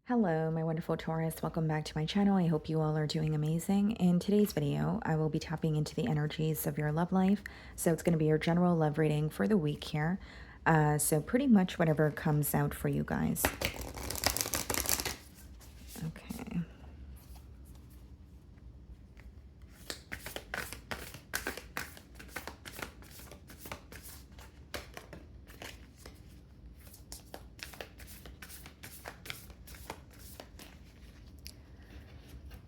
Hello, my wonderful Taurus. Welcome back to my channel. I hope you all are doing amazing. In today's video, I will be tapping into the energies of your love life. So it's going to be your general love reading for the week here. So pretty much whatever comes out for you guys. Okay.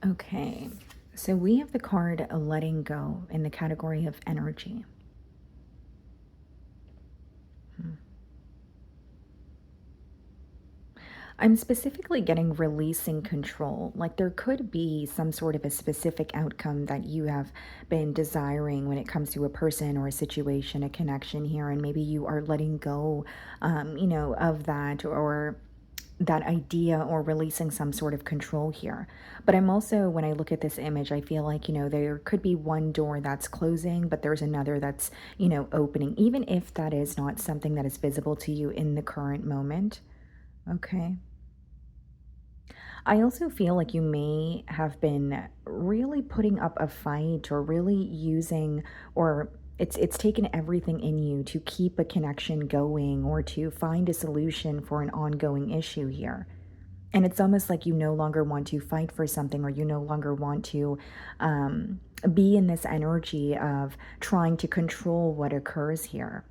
Okay. So we have the card letting go in the category of energy. I'm specifically getting releasing control. Like there could be some sort of a specific outcome that you have been desiring when it comes to a person or a situation, a connection here, and maybe you are letting go, of that or that idea or releasing some sort of control here. But I'm also, when I look at this image, I feel like, there could be one door that's closing, but there's another that's, opening, even if that is not something that is visible to you in the current moment. Okay. I also feel like you may have been really putting up a fight or really using or it's taken everything in you to keep a connection going or to find a solution for an ongoing issue here. And it's almost like you no longer want to fight for something or you no longer want to be in this energy of trying to control what occurs here.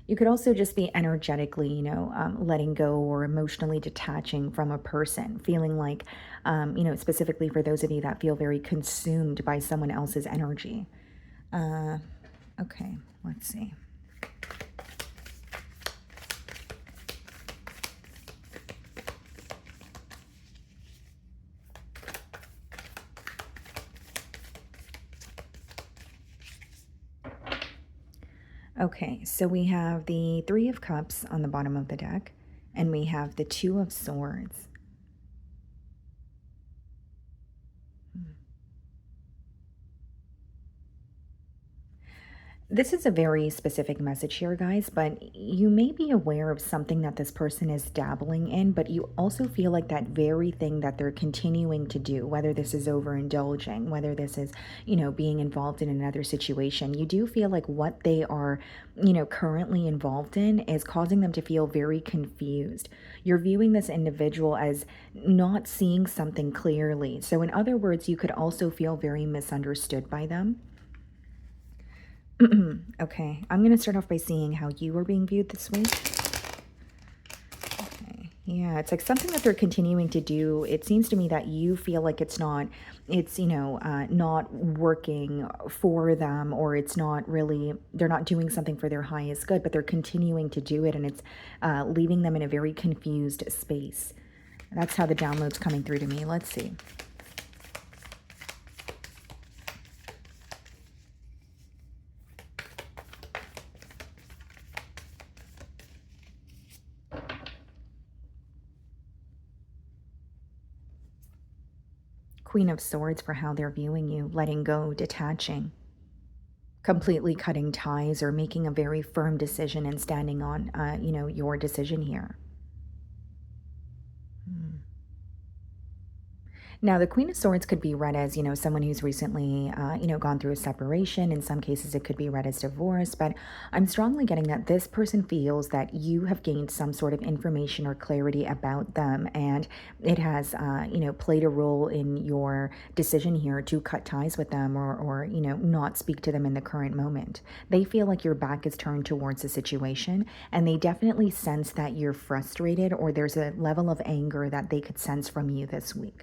You could also just be energetically, letting go or emotionally detaching from a person, feeling like, specifically for those of you that feel very consumed by someone else's energy. Okay, let's see. Okay, so we have the Three of Cups on the bottom of the deck, and we have the Two of Swords. This is a very specific message here, guys, but you may be aware of something that this person is dabbling in, but you also feel like that very thing that they're continuing to do, whether this is overindulging, whether this is, being involved in another situation, you do feel like what they are, currently involved in is causing them to feel very confused. You're viewing this individual as not seeing something clearly. So, in other words, you could also feel very misunderstood by them. Okay, I'm going to start off by seeing how you are being viewed this week. Okay, yeah, it's like something that they're continuing to do. It seems to me that you feel like not working for them, or it's not really, they're not doing something for their highest good, but they're continuing to do it, and it's leaving them in a very confused space. That's how the download's coming through to me. Let's see. Queen of Swords for how they're viewing you, letting go, detaching, completely cutting ties, or making a very firm decision and standing on, your decision here. Now, the Queen of Swords could be read as, someone who's recently, gone through a separation. In some cases, it could be read as divorce. But I'm strongly getting that this person feels that you have gained some sort of information or clarity about them. And it has, played a role in your decision here to cut ties with them or, not speak to them in the current moment. They feel like your back is turned towards the situation. And they definitely sense that you're frustrated or there's a level of anger that they could sense from you this week.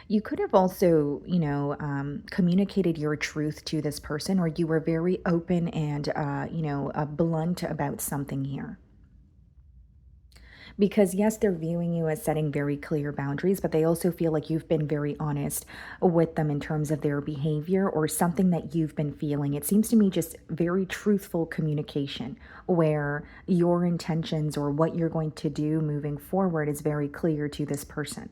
You could have also, communicated your truth to this person, or you were very open and, blunt about something here. Because, yes, they're viewing you as setting very clear boundaries, but they also feel like you've been very honest with them in terms of their behavior or something that you've been feeling. It seems to me just very truthful communication where your intentions or what you're going to do moving forward is very clear to this person.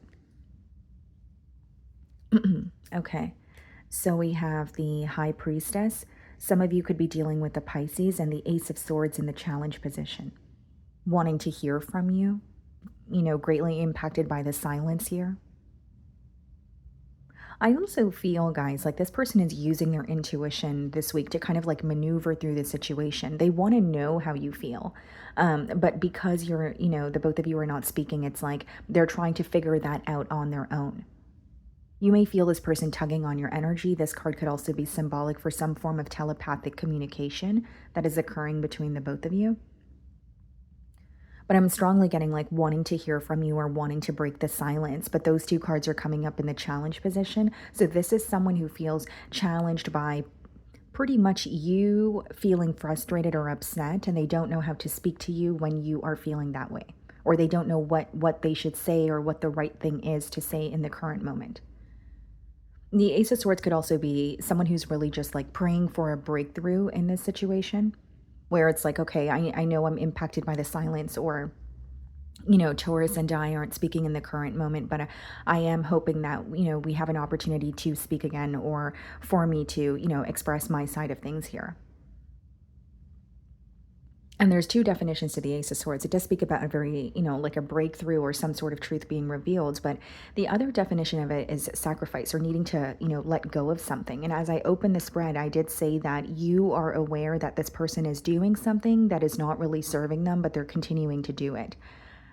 Okay, so we have the High Priestess. Some of you could be dealing with the Pisces and the Ace of Swords in the challenge position, wanting to hear from you, greatly impacted by the silence here. I also feel, guys, like this person is using their intuition this week to kind of like maneuver through the situation. They want to know how you feel. But because the both of you are not speaking, it's like they're trying to figure that out on their own. You may feel this person tugging on your energy. This card could also be symbolic for some form of telepathic communication that is occurring between the both of you. But I'm strongly getting like wanting to hear from you or wanting to break the silence. But those two cards are coming up in the challenge position. So this is someone who feels challenged by pretty much you feeling frustrated or upset, and they don't know how to speak to you when you are feeling that way. Or they don't know what they should say or what the right thing is to say in the current moment. The Ace of Swords could also be someone who's really just like praying for a breakthrough in this situation, where it's like, okay, I know I'm impacted by the silence, or, Taurus and I aren't speaking in the current moment, but I am hoping that, we have an opportunity to speak again, or for me to, express my side of things here. And there's two definitions to the Ace of Swords. It does speak about a very, like a breakthrough or some sort of truth being revealed. But the other definition of it is sacrifice, or needing to, let go of something. And as I opened the spread, I did say that you are aware that this person is doing something that is not really serving them, but they're continuing to do it,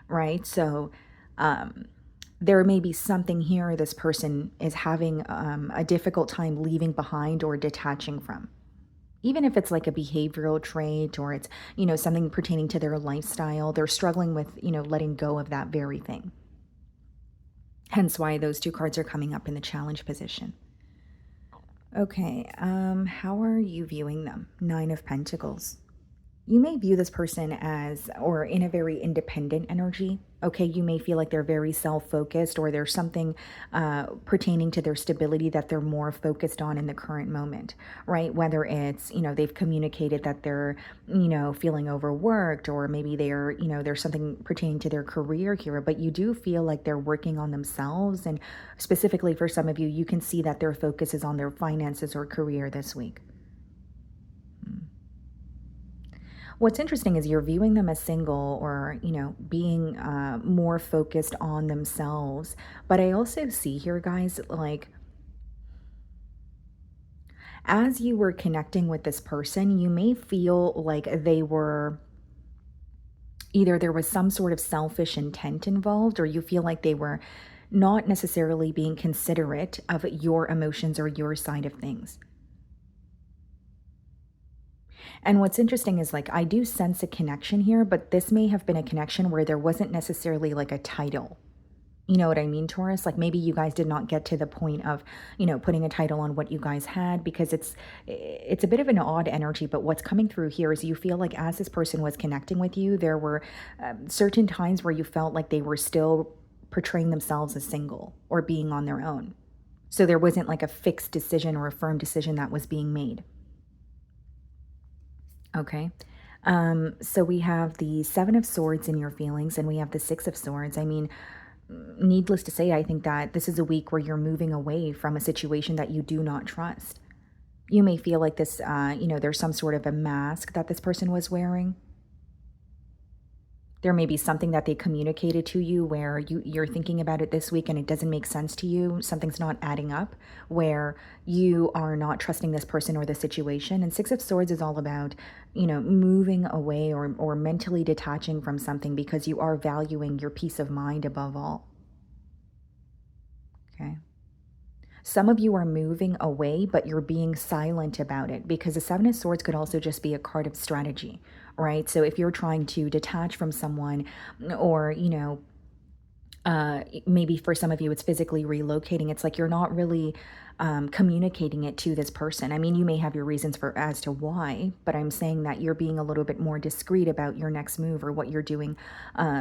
right? So there may be something here this person is having a difficult time leaving behind or detaching from. Even if it's like a behavioral trait, or it's, something pertaining to their lifestyle, they're struggling with, letting go of that very thing. Hence why those two cards are coming up in the challenge position. Okay, how are you viewing them? Nine of Pentacles. You may view this person as, or in a very independent energy. Okay, you may feel like they're very self-focused, or there's something pertaining to their stability that they're more focused on in the current moment, right? Whether it's, they've communicated that they're, feeling overworked, or maybe they're, there's something pertaining to their career here, but you do feel like they're working on themselves. And specifically for some of you, you can see that their focus is on their finances or career this week. What's interesting is you're viewing them as single, or, being more focused on themselves. But I also see here, guys, like as you were connecting with this person, you may feel like they were either there was some sort of selfish intent involved, or you feel like they were not necessarily being considerate of your emotions or your side of things. And what's interesting is like I do sense a connection here, but this may have been a connection where there wasn't necessarily like a title. You know what I mean, Taurus? Like maybe you guys did not get to the point of, putting a title on what you guys had, because it's a bit of an odd energy. But what's coming through here is you feel like as this person was connecting with you, there were certain times where you felt like they were still portraying themselves as single or being on their own. So there wasn't like a fixed decision or a firm decision that was being made. Okay. So we have the Seven of Swords in your feelings, and we have the Six of Swords. I mean, needless to say, I think that this is a week where you're moving away from a situation that you do not trust. You may feel like this, there's some sort of a mask that this person was wearing. There may be something that they communicated to you where you're thinking about it this week and it doesn't make sense to you. Something's not adding up, where you are not trusting this person or the situation. And Six of Swords is all about, moving away, or mentally detaching from something, because you are valuing your peace of mind above all. Okay. Some of you are moving away, but you're being silent about it, because the Seven of Swords could also just be a card of strategy, right? So if you're trying to detach from someone, or, maybe for some of you it's physically relocating, it's like you're not really communicating it to this person. I mean, you may have your reasons for as to why, but I'm saying that you're being a little bit more discreet about your next move or what you're doing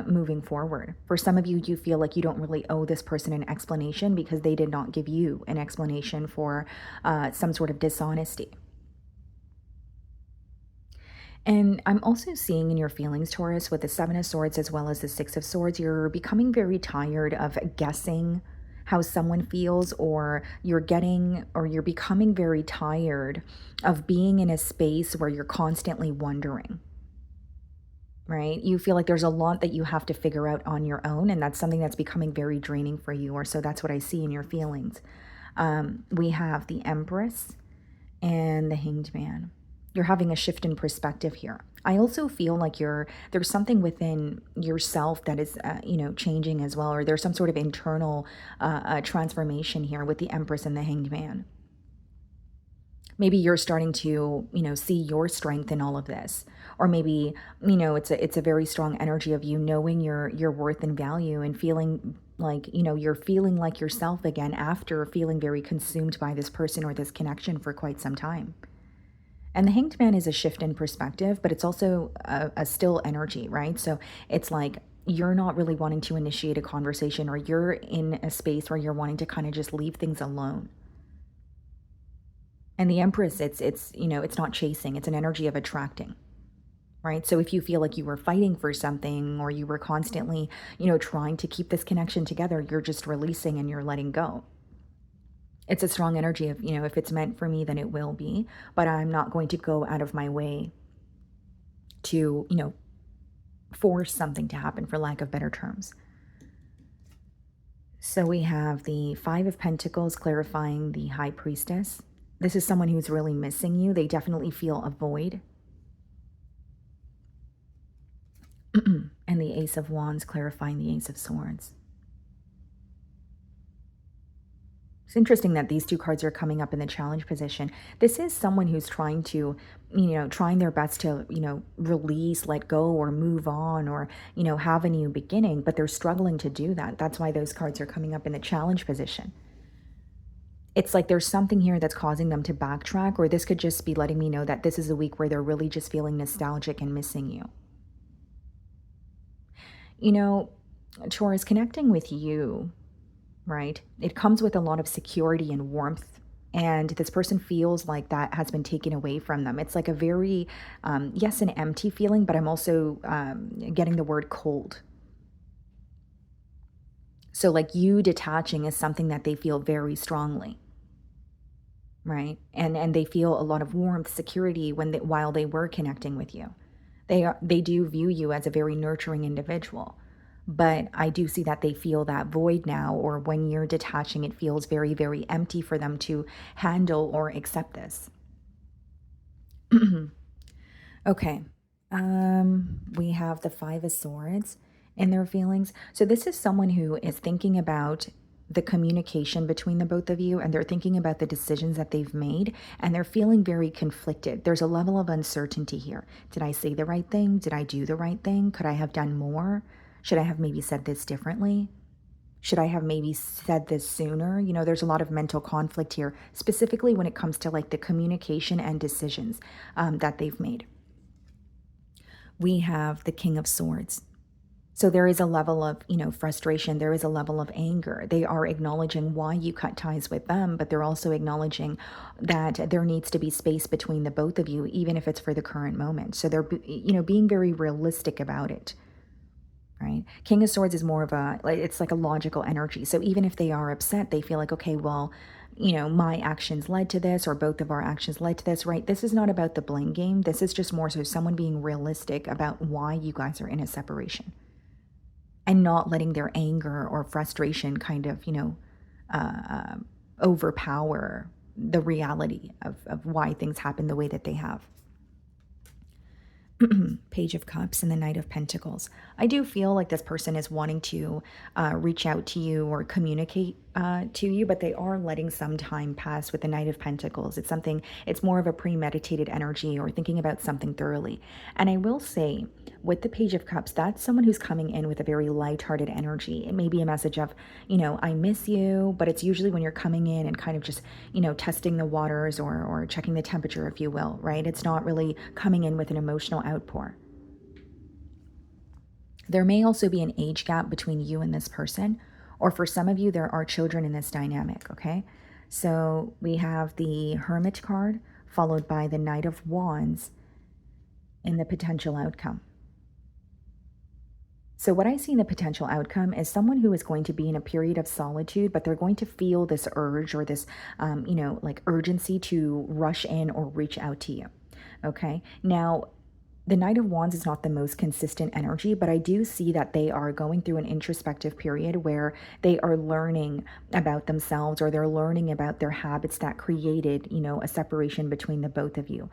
moving forward. For some of you, you feel like you don't really owe this person an explanation, because they did not give you an explanation for some sort of dishonesty. And I'm also seeing in your feelings, Taurus, with the Seven of Swords as well as the Six of Swords, you're becoming very tired of guessing how someone feels, or you're becoming very tired of being in a space where you're constantly wondering, right? You feel like there's a lot that you have to figure out on your own, and that's something that's becoming very draining for you, or so that's what I see in your feelings. We have the Empress and the Hanged Man. You're having a shift in perspective here. I also feel like there's something within yourself that is, changing as well, or there's some sort of internal transformation here with the Empress and the Hanged Man. Maybe you're starting to, see your strength in all of this, or maybe, it's a very strong energy of you knowing your worth and value, and feeling like, you're feeling like yourself again after feeling very consumed by this person or this connection for quite some time. And the Hanged Man is a shift in perspective, but it's also a still energy, right? So it's like you're not really wanting to initiate a conversation, or you're in a space where you're wanting to kind of just leave things alone. And the Empress, it's not chasing, it's an energy of attracting, right? So if you feel like you were fighting for something, or you were constantly, trying to keep this connection together, you're just releasing and you're letting go. It's a strong energy of, if it's meant for me, then it will be, but I'm not going to go out of my way to, force something to happen, for lack of better terms. So we have the Five of Pentacles clarifying the High Priestess. This is someone who's really missing you. They definitely feel a void. And the Ace of Wands clarifying the Ace of Swords. It's interesting that these two cards are coming up in the challenge position. This is someone who's trying to, trying their best to, release, let go, or move on, or, have a new beginning, but they're struggling to do that. That's why those cards are coming up in the challenge position. It's like there's something here that's causing them to backtrack, or this could just be letting me know that this is a week where they're really just feeling nostalgic and missing you. Taurus, connecting with you, right? It comes with a lot of security and warmth. And this person feels like that has been taken away from them. It's like a very, yes, an empty feeling, but I'm also getting the word cold. So like you detaching is something that they feel very strongly, right? And they feel a lot of warmth, security while they were connecting with you. They do view you as a very nurturing individual. But I do see that they feel that void now, or when you're detaching, it feels very, very empty for them to handle or accept this. Okay. We have the Five of Swords in their feelings. So this is someone who is thinking about the communication between the both of you, and they're thinking about the decisions that they've made, and they're feeling very conflicted. There's a level of uncertainty here. Did I say the right thing? Did I do the right thing? Could I have done more? Should I have maybe said this differently? Should I have maybe said this sooner? There's a lot of mental conflict here, specifically when it comes to like the communication and decisions that they've made. We have the King of Swords. So there is a level of, frustration. There is a level of anger. They are acknowledging why you cut ties with them, but they're also acknowledging that there needs to be space between the both of you, even if it's for the current moment. So they're, being very realistic about it. Right? King of Swords is more of it's like a logical energy. So even if they are upset, they feel like, okay, well, my actions led to this, or both of our actions led to this, right? This is not about the blame game. This is just more so someone being realistic about why you guys are in a separation, and not letting their anger or frustration kind of, overpower the reality of why things happen the way that they have. Page of Cups and the Knight of Pentacles. I do feel like this person is wanting to reach out to you or communicate to you, but they are letting some time pass with the Knight of Pentacles. It's more of a premeditated energy, or thinking about something thoroughly. And I will say, with the Page of Cups, that's someone who's coming in with a very lighthearted energy. It may be a message of, I miss you, but it's usually when you're coming in and kind of just, testing the waters, or checking the temperature, if you will, right? It's not really coming in with an emotional outpour. There may also be an age gap between you and this person, or for some of you, there are children in this dynamic, okay? So we have the Hermit card, followed by the Knight of Wands in the potential outcome. So, what I see in the potential outcome is someone who is going to be in a period of solitude, but they're going to feel this urge or this, like urgency to rush in or reach out to you. Okay. Now, the Knight of Wands is not the most consistent energy, but I do see that they are going through an introspective period where they are learning about themselves or they're learning about their habits that created, a separation between the both of you.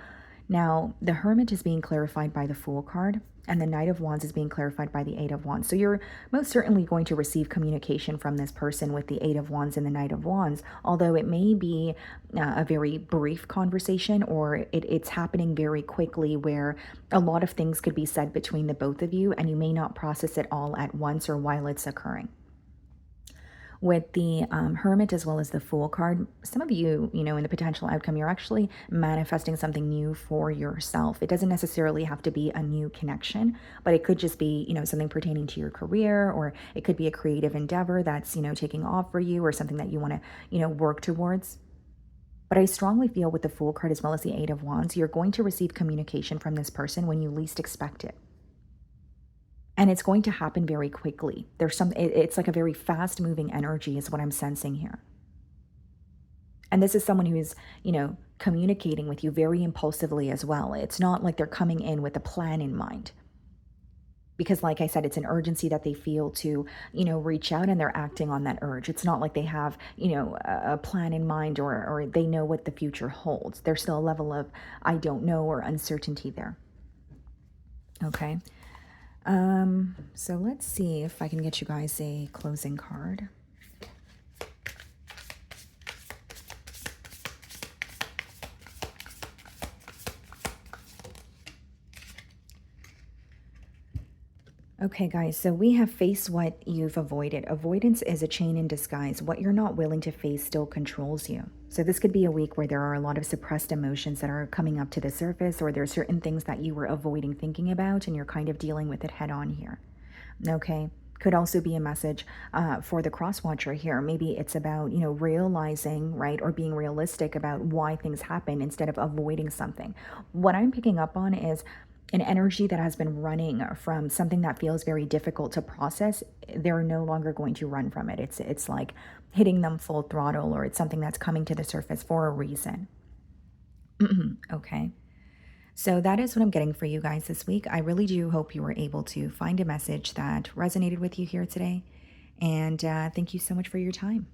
Now, the Hermit is being clarified by the Fool card, and the Knight of Wands is being clarified by the Eight of Wands. So you're most certainly going to receive communication from this person with the Eight of Wands and the Knight of Wands, although it may be a very brief conversation or it's happening very quickly where a lot of things could be said between the both of you and you may not process it all at once or while it's occurring. With the Hermit as well as the Fool card, some of you, in the potential outcome, you're actually manifesting something new for yourself. It doesn't necessarily have to be a new connection, but it could just be, something pertaining to your career, or it could be a creative endeavor that's, taking off for you or something that you want to, work towards. But I strongly feel with the Fool card as well as the Eight of Wands, you're going to receive communication from this person when you least expect it. And it's going to happen very quickly. It's like a very fast moving energy is what I'm sensing here. And this is someone who's, communicating with you very impulsively as well. It's not like they're coming in with a plan in mind. Because like I said, it's an urgency that they feel to, reach out and they're acting on that urge. It's not like they have, a plan in mind or they know what the future holds. There's still a level of I don't know or uncertainty there. Okay. So let's see if I can get you guys a closing card. Okay, guys, so we have face what you've avoided. Avoidance is a chain in disguise. What you're not willing to face still controls you. So this could be a week where there are a lot of suppressed emotions that are coming up to the surface, or there are certain things that you were avoiding thinking about and you're kind of dealing with it head on here. Okay. Could also be a message for the cross watcher here. Maybe it's about, realizing, right, or being realistic about why things happen instead of avoiding something. What I'm picking up on is an energy that has been running from something that feels very difficult to process. They're no longer going to run from it. It's like hitting them full throttle, or it's something that's coming to the surface for a reason. Okay. So that is what I'm getting for you guys this week. I really do hope you were able to find a message that resonated with you here today. And thank you so much for your time.